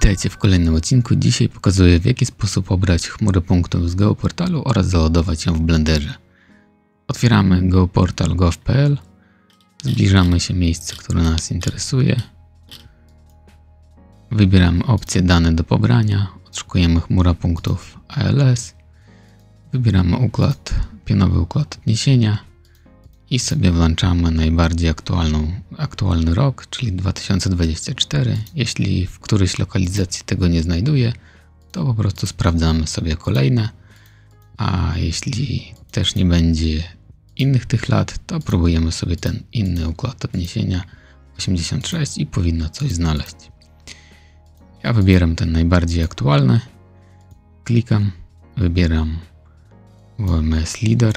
Witajcie w kolejnym odcinku. Dzisiaj pokazuję, w jaki sposób pobrać chmurę punktów z geoportalu oraz zalodować ją w Blenderze. Otwieramy geoportal gov.pl, zbliżamy się miejsce, które nas interesuje. Wybieramy opcję dane do pobrania, odszukujemy chmura punktów ALS, wybieramy pionowy układ odniesienia i sobie włączamy najbardziej aktualny rok, czyli 2024. Jeśli w którejś lokalizacji tego nie znajduje, to po prostu sprawdzamy sobie kolejne, a jeśli też nie będzie innych tych lat, to próbujemy sobie ten inny układ odniesienia 86 i powinno coś znaleźć. Ja wybieram ten najbardziej aktualny, klikam, wybieram WMS Leader.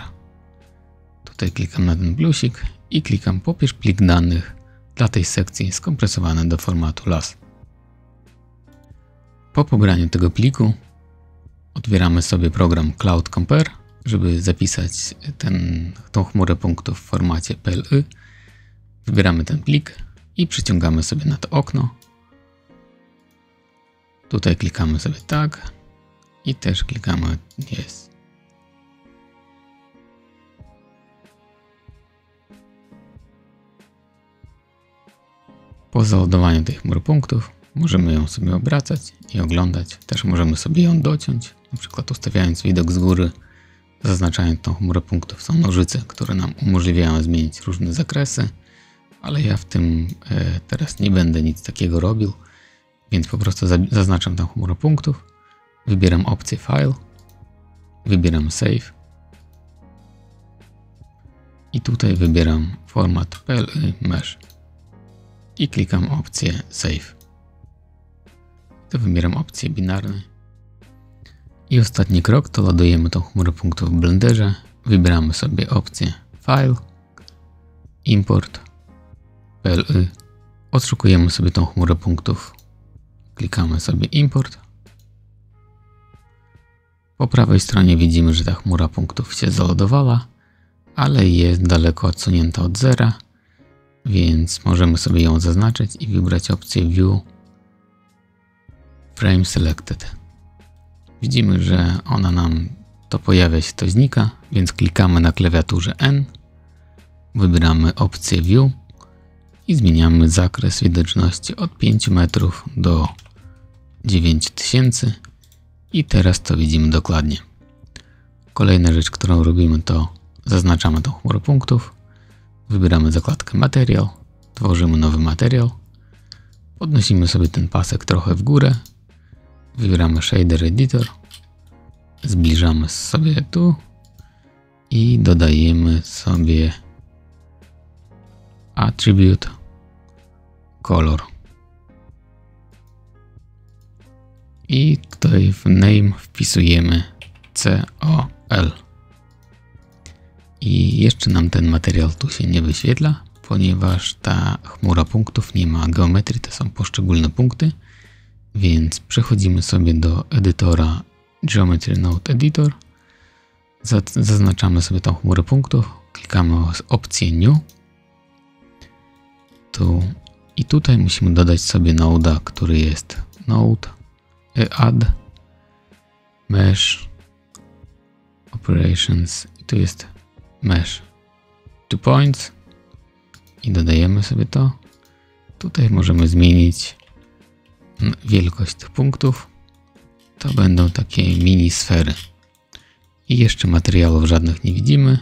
Tutaj klikam na ten plusik i klikam popisz plik danych dla tej sekcji skompresowany do formatu LAS. Po pobraniu tego pliku otwieramy sobie program Cloud Compare, żeby zapisać tą chmurę punktów w formacie PLY. Wybieramy ten plik i przyciągamy sobie na to okno. Tutaj klikamy sobie tak i też klikamy Yes. Po załadowaniu tej chmury punktów możemy ją sobie obracać i oglądać. Też możemy sobie ją dociąć, na przykład ustawiając widok z góry, zaznaczając tą chmurę punktów. Są nożyce, które nam umożliwiają zmienić różne zakresy, ale ja w tym teraz nie będę nic takiego robił, więc po prostu zaznaczam tą chmurę punktów, wybieram opcję File, wybieram Save i tutaj wybieram format PLY Mesh. I klikam opcję Save. To wybieram opcję binarny. I ostatni krok to ładujemy tą chmurę punktów w Blenderze. Wybieramy sobie opcję File, Import, PLY. Odszukujemy sobie tą chmurę punktów. Klikamy sobie Import. Po prawej stronie widzimy, że ta chmura punktów się zalodowała, ale jest daleko odsunięta od zera. Więc możemy sobie ją zaznaczyć i wybrać opcję View Frame Selected. Widzimy, że ona nam to pojawia się, to znika, więc klikamy na klawiaturze N, wybieramy opcję View i zmieniamy zakres widoczności od 5 metrów do 9000 i teraz to widzimy dokładnie. Kolejna rzecz, którą robimy, to zaznaczamy tą chmurę punktów. Wybieramy zakładkę Material, tworzymy nowy materiał, podnosimy sobie ten pasek trochę w górę, wybieramy Shader Editor, zbliżamy sobie tu i dodajemy sobie Attribute Color. I tutaj w Name wpisujemy COL. I jeszcze nam ten materiał tu się nie wyświetla, ponieważ ta chmura punktów nie ma geometrii, to są poszczególne punkty, więc przechodzimy sobie do edytora Geometry Node Editor, zaznaczamy sobie tą chmurę punktów, klikamy opcję New tu i tutaj musimy dodać sobie node'a, który jest Node Add Mesh Operations i tu jest Mesh 2 Points i dodajemy sobie to. Tutaj możemy zmienić wielkość tych punktów. To będą takie mini sfery. I jeszcze materiałów żadnych nie widzimy.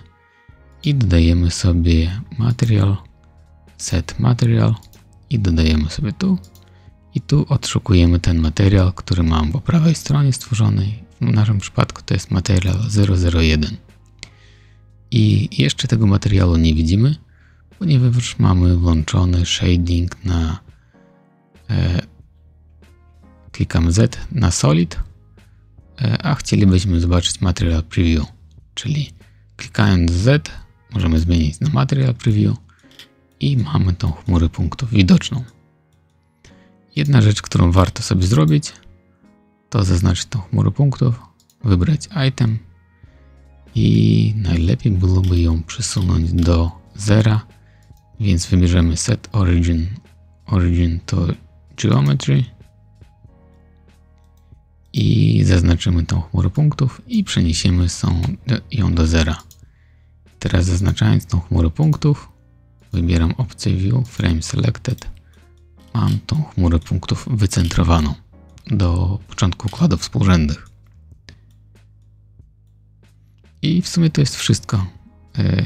I dodajemy sobie Material, Set Material i dodajemy sobie tu. I tu odszukujemy ten materiał, który mam po prawej stronie stworzony. W naszym przypadku to jest materiał 001. I jeszcze tego materiału nie widzimy, ponieważ mamy włączony shading na klikam Z na Solid, a chcielibyśmy zobaczyć Material Preview, czyli klikając Z możemy zmienić na Material Preview i mamy tą chmurę punktów widoczną. Jedna rzecz, którą warto sobie zrobić, to zaznaczyć tą chmurę punktów, wybrać Item i najlepiej byłoby ją przesunąć do zera, więc wybierzemy Set Origin to Geometry i zaznaczymy tą chmurę punktów i przeniesiemy ją do zera. Teraz zaznaczając tą chmurę punktów, wybieram opcję View, Frame Selected. Mam tą chmurę punktów wycentrowaną do początku układów współrzędnych. I w sumie to jest wszystko.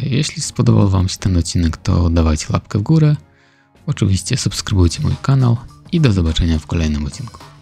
Jeśli spodobał Wam się ten odcinek, to dawajcie łapkę w górę. Oczywiście subskrybujcie mój kanał i do zobaczenia w kolejnym odcinku.